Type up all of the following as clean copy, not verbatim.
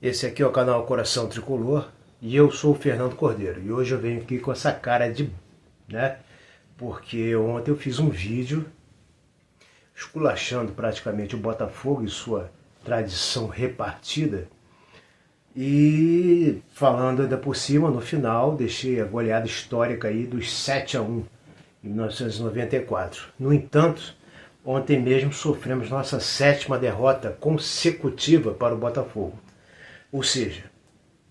Esse aqui é o canal Coração Tricolor e eu sou o Fernando Cordeiro. E hoje eu venho aqui com essa cara de... Porque ontem eu fiz um vídeo esculachando praticamente o Botafogo e sua tradição repartida. E falando ainda por cima, no final, deixei a goleada histórica aí dos 7-1 em 1994. No entanto, ontem mesmo sofremos nossa 7ª derrota consecutiva para o Botafogo. Ou seja,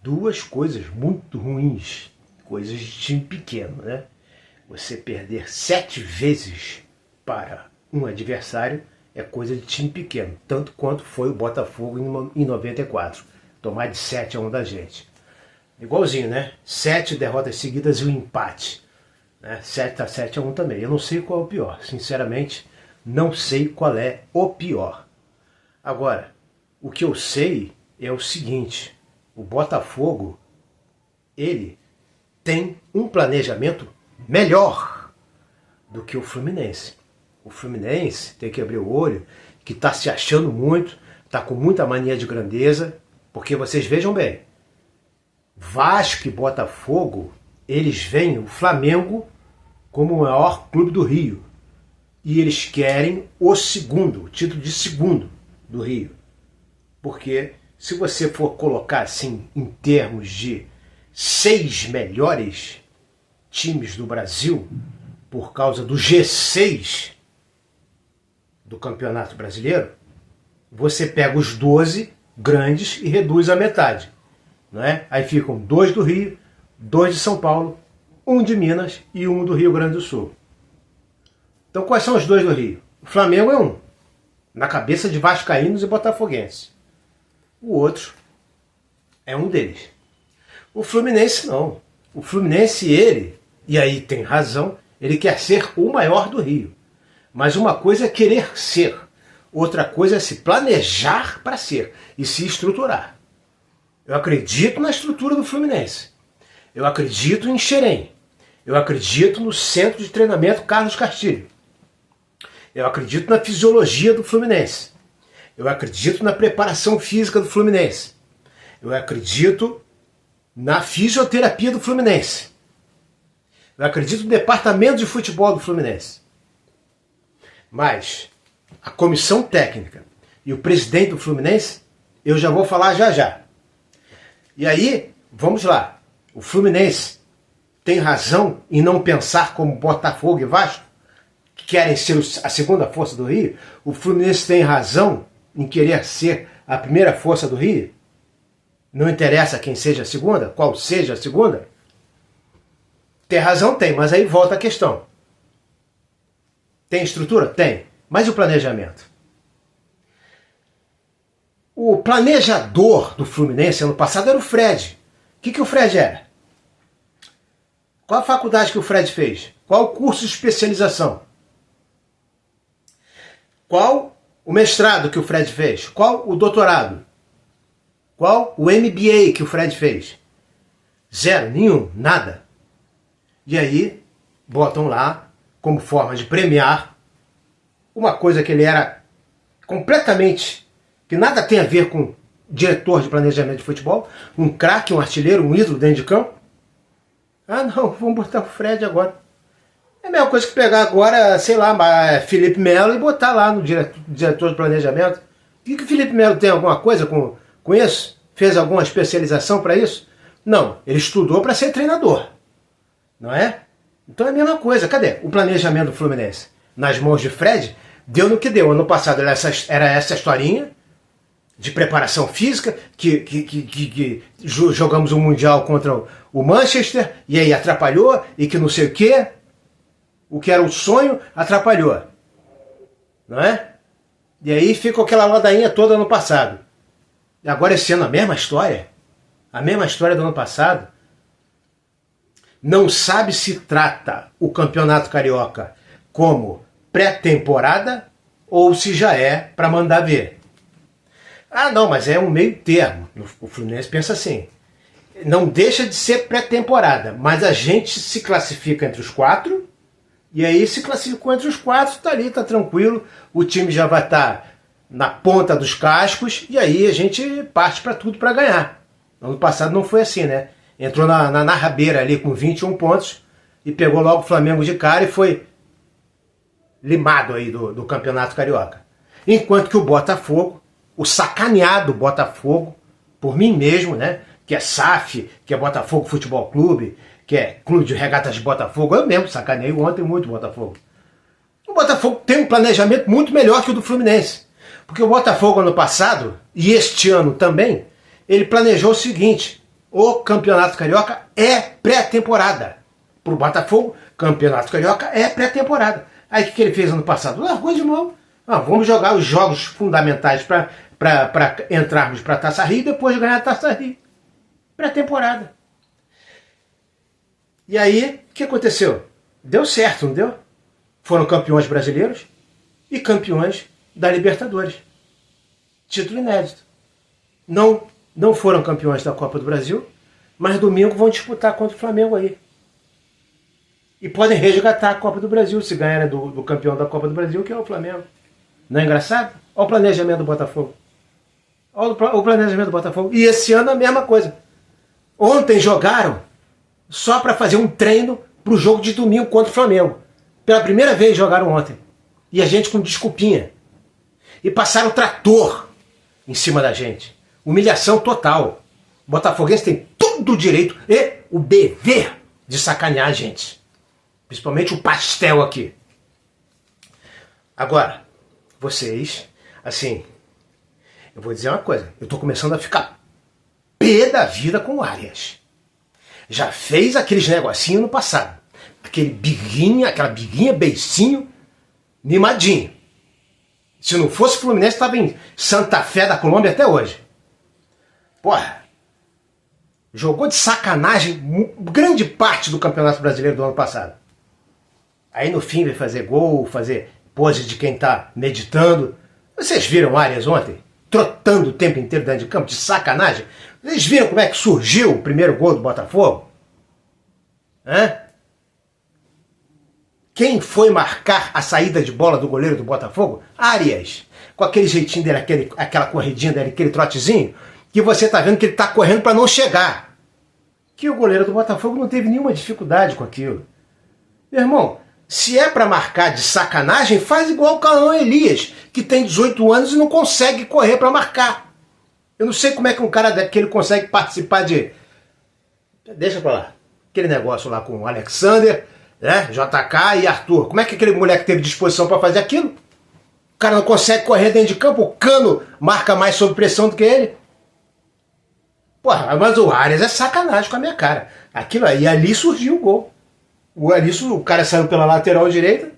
duas coisas muito ruins, coisas de time pequeno, né? Você perder 7 vezes para um adversário é coisa de time pequeno, tanto quanto foi o Botafogo em 94. Tomar de 7-1 da gente. Igualzinho, né? 7 derrotas seguidas e um empate. Né? 7-1 também. Eu não sei qual é o pior. Sinceramente, não sei qual é o pior. Agora, o que eu sei é o seguinte. O Botafogo, ele tem um planejamento melhor do que o Fluminense. O Fluminense tem que abrir o olho, que está se achando muito, está com muita mania de grandeza, porque vocês vejam bem, Vasco e Botafogo, eles veem o Flamengo como o maior clube do Rio. E eles querem o título de segundo do Rio. Porque se você for colocar assim, em termos de 6 melhores times do Brasil, por causa do G6 do Campeonato Brasileiro, você pega os 12 grandes e reduz a metade. Não é? Aí ficam 2 do Rio, 2 de São Paulo, 1 de Minas e 1 do Rio Grande do Sul. Então quais são os 2 do Rio? O Flamengo é um, na cabeça de vascaínos e botafoguenses. O outro é um deles. O Fluminense não. O Fluminense, ele, e aí tem razão, ele quer ser o maior do Rio. Mas uma coisa é querer ser, outra coisa é se planejar para ser e se estruturar. Eu acredito na estrutura do Fluminense. Eu acredito em Xerém. Eu acredito no centro de treinamento Carlos Castilho. Eu acredito na fisiologia do Fluminense. Eu acredito na preparação física do Fluminense. Eu acredito na fisioterapia do Fluminense. Eu acredito no departamento de futebol do Fluminense. Mas a comissão técnica e o presidente do Fluminense, eu já vou falar já já. E aí, vamos lá. O Fluminense tem razão em não pensar como Botafogo e Vasco, que querem ser a segunda força do Rio? O Fluminense tem razão em querer ser a primeira força do Rio? Não interessa quem seja a segunda, qual seja a segunda? Tem razão? Tem, mas aí volta a questão. Tem estrutura? Tem. Mas e o planejamento? O planejador do Fluminense ano passado era o Fred. O que o Fred era? Qual a faculdade que o Fred fez? Qual o curso de especialização? Qual o mestrado que o Fred fez? Qual o doutorado? Qual o MBA que o Fred fez? Zero, nenhum, nada. E aí, botam lá, como forma de premiar, uma coisa que ele era completamente, que nada tem a ver com diretor de planejamento de futebol, um craque, um artilheiro, um ídolo dentro de campo. Ah não, vamos botar o Fred agora. É a mesma coisa que pegar agora, sei lá, Felipe Melo e botar lá no diretor de planejamento. E que o Felipe Melo tem alguma coisa com isso? Fez alguma especialização para isso? Não, ele estudou para ser treinador. Não é? Então é a mesma coisa. Cadê o planejamento do Fluminense? Nas mãos de Fred, deu no que deu. Ano passado era essa historinha de preparação física, que jogamos o Mundial contra o Manchester, e aí atrapalhou, e que não sei o quê. O que era um sonho, atrapalhou. Não é? E aí ficou aquela ladainha toda no passado. E agora esse ano a mesma história. A mesma história do ano passado. Não sabe se trata o Campeonato Carioca como pré-temporada ou se já é para mandar ver. Ah não, mas é um meio termo. O Fluminense pensa assim. Não deixa de ser pré-temporada, mas a gente se classifica entre os 4. E aí se classificou entre os 4, tá ali, tá tranquilo. O time já vai estar na ponta dos cascos, e aí a gente parte para tudo para ganhar. Ano passado não foi assim, né? Entrou na rabeira ali com 21 pontos e pegou logo o Flamengo de cara e foi limado aí do Campeonato Carioca. Enquanto que o Botafogo, o sacaneado Botafogo, por mim mesmo, né? Que é SAF, que é Botafogo Futebol Clube, que é Clube de Regatas de Botafogo, eu mesmo sacaneei ontem muito o Botafogo. O Botafogo tem um planejamento muito melhor que o do Fluminense. Porque o Botafogo ano passado, e este ano também, ele planejou o seguinte: o Campeonato Carioca é pré-temporada. Para o Botafogo, Campeonato Carioca é pré-temporada. Aí o que ele fez ano passado? Largou de mão. Vamos jogar os jogos fundamentais para entrarmos para a Taça Rio e depois ganhar a Taça Rio. Pré-temporada. E aí, o que aconteceu? Deu certo, não deu? Foram campeões brasileiros e campeões da Libertadores. Título inédito. Não foram campeões da Copa do Brasil, mas domingo vão disputar contra o Flamengo aí. E podem resgatar a Copa do Brasil se ganharem do campeão da Copa do Brasil, que é o Flamengo. Não é engraçado? Olha o planejamento do Botafogo. Olha o planejamento do Botafogo. E esse ano a mesma coisa. Ontem jogaram só para fazer um treino para o jogo de domingo contra o Flamengo. Pela primeira vez jogaram ontem. E a gente com desculpinha. E passaram o trator em cima da gente. Humilhação total. O botafoguense tem todo o direito e o dever de sacanear a gente. Principalmente o pastel aqui. Agora, vocês, assim, eu vou dizer uma coisa. Eu tô começando a ficar pé da vida com o Arias. Já fez aqueles negocinhos no passado. Aquela biguinha, beicinho, mimadinho. Se não fosse o Fluminense, estava em Santa Fé da Colômbia até hoje. Porra, jogou de sacanagem grande parte do Campeonato Brasileiro do ano passado. Aí no fim vai fazer gol, fazer pose de quem tá meditando. Vocês viram o Arias ontem? Trotando o tempo inteiro dentro de campo, de sacanagem? Vocês viram como é que surgiu o primeiro gol do Botafogo? Hã? Quem foi marcar a saída de bola do goleiro do Botafogo? Arias. Com aquele jeitinho dele, aquela corridinha dele, aquele trotezinho, que você tá vendo que ele tá correndo para não chegar. Que o goleiro do Botafogo não teve nenhuma dificuldade com aquilo. Meu irmão, se é para marcar de sacanagem, faz igual o Cauã Elias, que tem 18 anos e não consegue correr para marcar. Eu não sei como é que um cara daquele consegue participar de... Deixa pra lá. Aquele negócio lá com o Alexander, né, JK e Arthur. Como é que aquele moleque teve disposição para fazer aquilo? O cara não consegue correr dentro de campo, o Cano marca mais sob pressão do que ele. Porra, mas o Arias é sacanagem com a minha cara. Aquilo aí, ali surgiu o gol. O cara saiu pela lateral direita.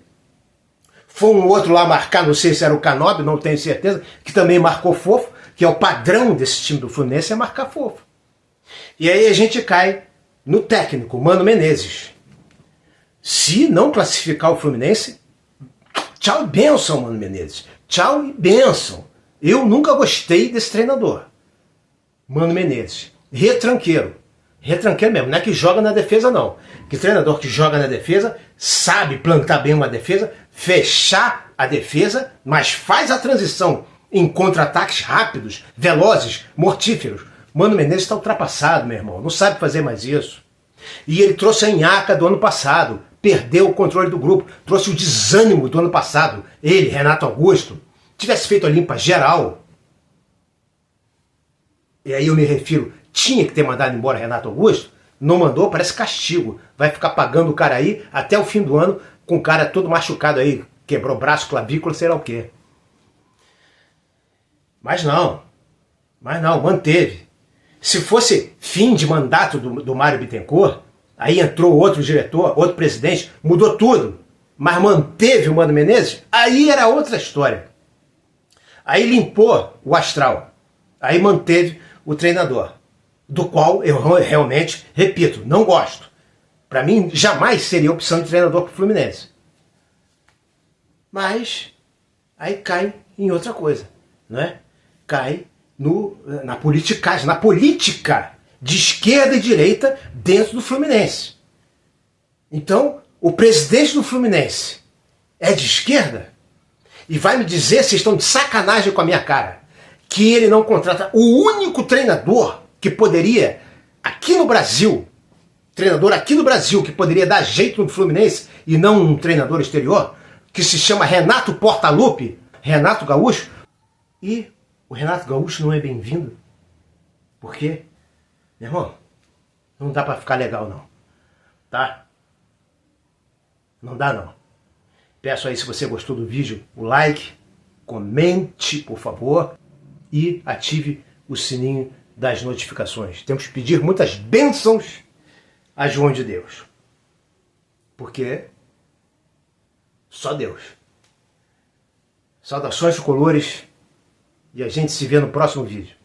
Foi um outro lá marcar, não sei se era o Canobi, não tenho certeza, que também marcou fofo, que é o padrão desse time do Fluminense, é marcar fofo. E aí a gente cai no técnico, Mano Menezes. Se não classificar o Fluminense, tchau e bênção, Mano Menezes. Tchau e bênção. Eu nunca gostei desse treinador. Mano Menezes. Retranqueiro. Retranqueiro mesmo. Não é que joga na defesa, não. Que treinador que joga na defesa sabe plantar bem uma defesa, fechar a defesa, mas faz a transição em contra-ataques rápidos, velozes, mortíferos. Mano Menezes está ultrapassado, meu irmão. Não sabe fazer mais isso. E ele trouxe a nhaca do ano passado. Perdeu o controle do grupo. Trouxe o desânimo do ano passado. Ele, Renato Augusto. Tivesse feito a limpa geral. E aí eu me refiro, tinha que ter mandado embora Renato Augusto. Não mandou, parece castigo. Vai ficar pagando o cara aí até o fim do ano com o cara todo machucado aí. Quebrou braço, clavícula, sei lá o quê. Mas não, manteve. Se fosse fim de mandato do Mário Bittencourt, aí entrou outro diretor, outro presidente, mudou tudo, mas manteve o Mano Menezes, aí era outra história. Aí limpou o astral, aí manteve o treinador, do qual eu realmente, repito, não gosto. Para mim, jamais seria opção de treinador para o Fluminense. Mas aí cai em outra coisa, não é? Cai na politicagem, na política de esquerda e direita dentro do Fluminense. Então, o presidente do Fluminense é de esquerda? e vai me dizer, vocês estão de sacanagem com a minha cara, que ele não contrata o único treinador que poderia, aqui no Brasil, treinador aqui no Brasil, que poderia dar jeito no Fluminense e não um treinador exterior, que se chama Renato Portaluppi, Renato Gaúcho. E o Renato Gaúcho não é bem-vindo. Por quê? Meu irmão, não dá pra ficar legal não, tá? Não dá não. Peço aí, se você gostou do vídeo, o like, comente, por favor, e ative o sininho das notificações. Temos que pedir muitas bênçãos a João de Deus. Porque só Deus. Saudações tricolores e a gente se vê no próximo vídeo.